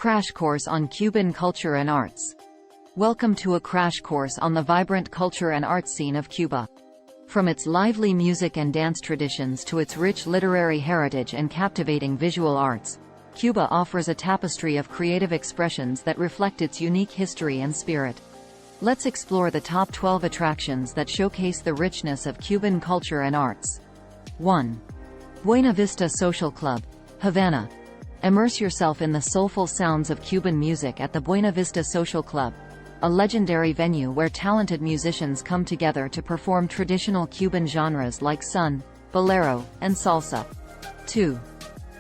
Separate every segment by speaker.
Speaker 1: Crash course on Cuban culture and arts. Welcome to a crash course on the vibrant culture and art scene of Cuba. From its lively music and dance traditions to its rich literary heritage and captivating visual arts, Cuba offers a tapestry of creative expressions that reflect its unique history and spirit. Let's explore the top 12 attractions that showcase the richness of Cuban culture and arts. 1. Buena Vista Social Club, Havana. Immerse yourself in the soulful sounds of Cuban music at the Buena Vista Social Club, a legendary venue where talented musicians come together to perform traditional Cuban genres like son, bolero, and salsa. 2.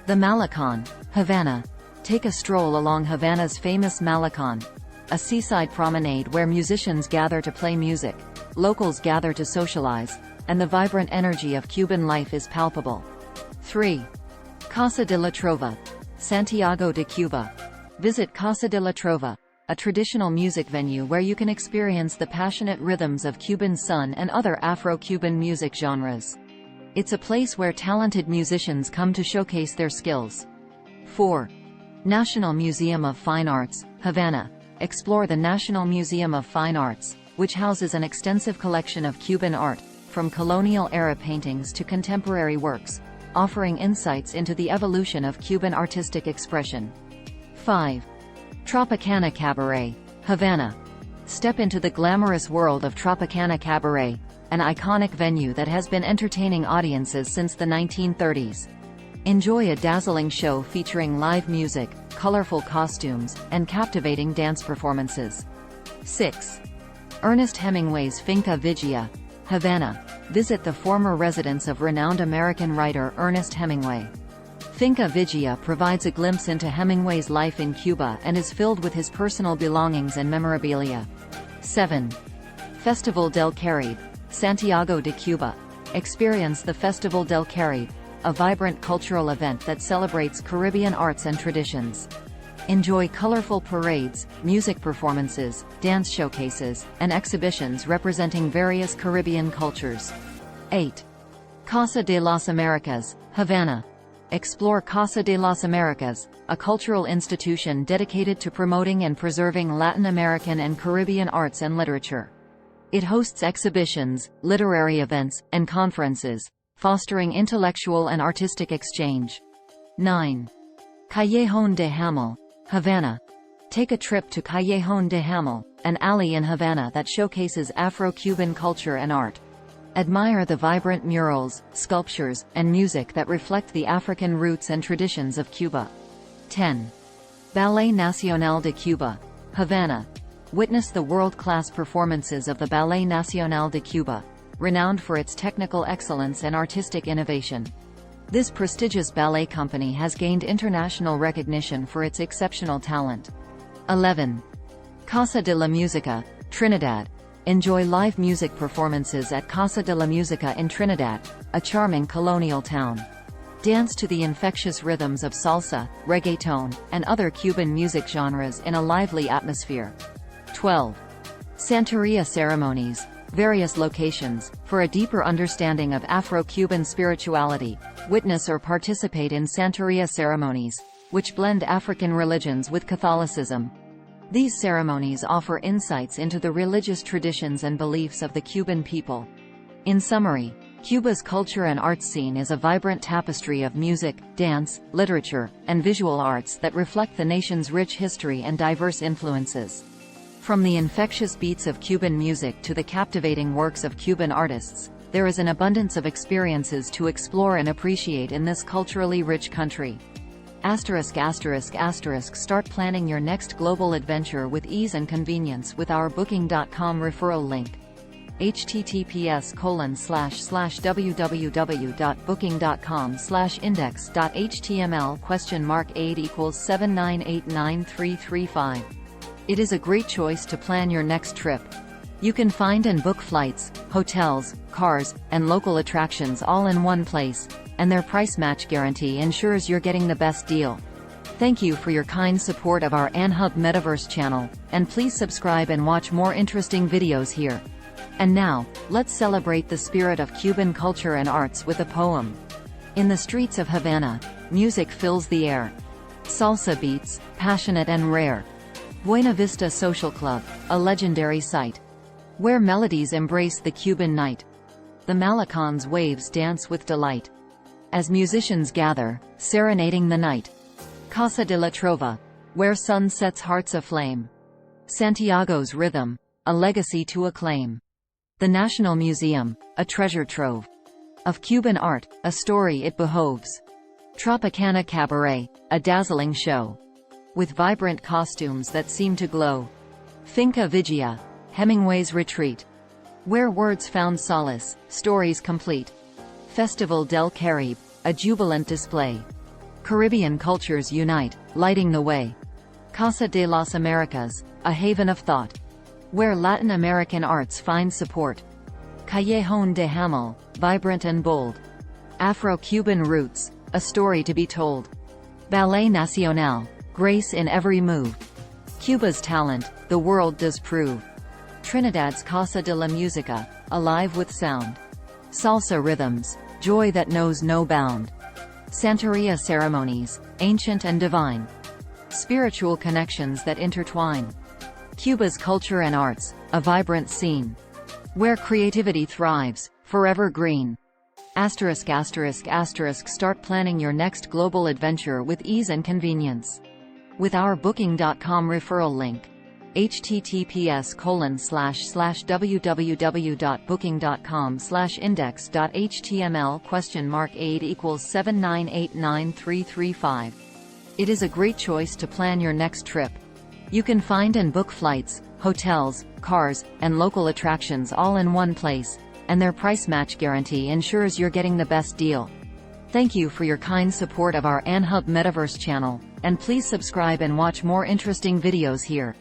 Speaker 1: The Malecón, Havana. Take a stroll along Havana's famous Malecón, a seaside promenade where musicians gather to play music, locals gather to socialize, and the vibrant energy of Cuban life is palpable. 3. Casa de la Trova, Santiago de Cuba. Visit Casa de la Trova, a traditional music venue where you can experience the passionate rhythms of Cuban son and other Afro-Cuban music genres. It's a place where talented musicians come to showcase their skills. 4. National Museum of Fine Arts, Havana. Explore the National Museum of Fine Arts, which houses an extensive collection of Cuban art, from colonial-era paintings to contemporary works, offering insights into the evolution of Cuban artistic expression. 5. Tropicana Cabaret, Havana. Step into the glamorous world of Tropicana Cabaret, an iconic venue that has been entertaining audiences since the 1930s. Enjoy a dazzling show featuring live music, colorful costumes, and captivating dance performances. 6. Ernest Hemingway's Finca Vigia, Havana. Visit the former residence of renowned American writer Ernest Hemingway. Finca Vigia provides a glimpse into Hemingway's life in Cuba and is filled with his personal belongings and memorabilia. 7. Festival del Caribe, Santiago de Cuba. Experience the Festival del Caribe, a vibrant cultural event that celebrates Caribbean arts and traditions. Enjoy colorful parades, music performances, dance showcases, and exhibitions representing various Caribbean cultures. 8. Casa de las Americas, Havana. Explore Casa de las Americas, a cultural institution dedicated to promoting and preserving Latin American and Caribbean arts and literature. It hosts exhibitions, literary events, and conferences, fostering intellectual and artistic exchange. 9. Callejón de Hamel, Havana. Take a trip to Callejón de Hamel, an alley in Havana that showcases Afro-Cuban culture and art. Admire the vibrant murals, sculptures, and music that reflect the African roots and traditions of Cuba. 10. Ballet Nacional de Cuba, Havana. Witness the world-class performances of the Ballet Nacional de Cuba, renowned for its technical excellence and artistic innovation. This prestigious ballet company has gained international recognition for its exceptional talent. 11. Casa de la Música, Trinidad. Enjoy live music performances at Casa de la Música in Trinidad, a charming colonial town. Dance to the infectious rhythms of salsa, reggaeton, and other Cuban music genres in a lively atmosphere. 12. Santeria Ceremonies, various locations. For a deeper understanding of Afro-Cuban spirituality, witness or participate in Santeria ceremonies, which blend African religions with Catholicism. These ceremonies offer insights into the religious traditions and beliefs of the Cuban people. In summary, Cuba's culture and arts scene is a vibrant tapestry of music, dance, literature, and visual arts that reflect the nation's rich history and diverse influences. From the infectious beats of Cuban music to the captivating works of Cuban artists, there is an abundance of experiences to explore and appreciate in this culturally rich country. ******. Start planning your next global adventure with ease and convenience with our Booking.com referral link. https://www.booking.com/index.html?8 = 7989335. It is a great choice to plan your next trip. You can find and book flights, hotels, cars, and local attractions all in one place, and their price match guarantee ensures you're getting the best deal. Thank you for your kind support of our AnHub Metaverse channel, and please subscribe and watch more interesting videos here. And now, let's celebrate the spirit of Cuban culture and arts with a poem. In the streets of Havana, music fills the air. Salsa beats, passionate and rare. Buena Vista Social Club, a legendary site, where melodies embrace the Cuban night. The Malecon's waves dance with delight, as musicians gather, serenading the night. Casa de la Trova, where sun sets hearts aflame. Santiago's rhythm, a legacy to acclaim. The National Museum, a treasure trove of Cuban art, a story it behoves. Tropicana Cabaret, a dazzling show, with vibrant costumes that seem to glow. Finca Vigia, Hemingway's retreat, where words found solace, stories complete. Festival del Caribe, a jubilant display. Caribbean cultures unite, lighting the way. Casa de las Americas, a haven of thought, where Latin American arts find support. Callejón de Hamel, vibrant and bold. Afro-Cuban roots, a story to be told. Ballet Nacional, grace in every move. Cuba's talent, the world does prove. Trinidad's Casa de la Música, alive with sound. Salsa rhythms, joy that knows no bound. Santeria ceremonies, ancient and divine. Spiritual connections that intertwine. Cuba's culture and arts, a vibrant scene, where creativity thrives, forever green. Start planning your next global adventure with ease and convenience with our Booking.com referral link. https://www.booking.com/index.html $aid = 7989335. It is a great choice to plan your next trip. You can find and book flights, hotels, cars, and local attractions all in one place, and their price match guarantee ensures you're getting the best deal. Thank you for your kind support of our AnHub Metaverse channel, and please subscribe and watch more interesting videos here.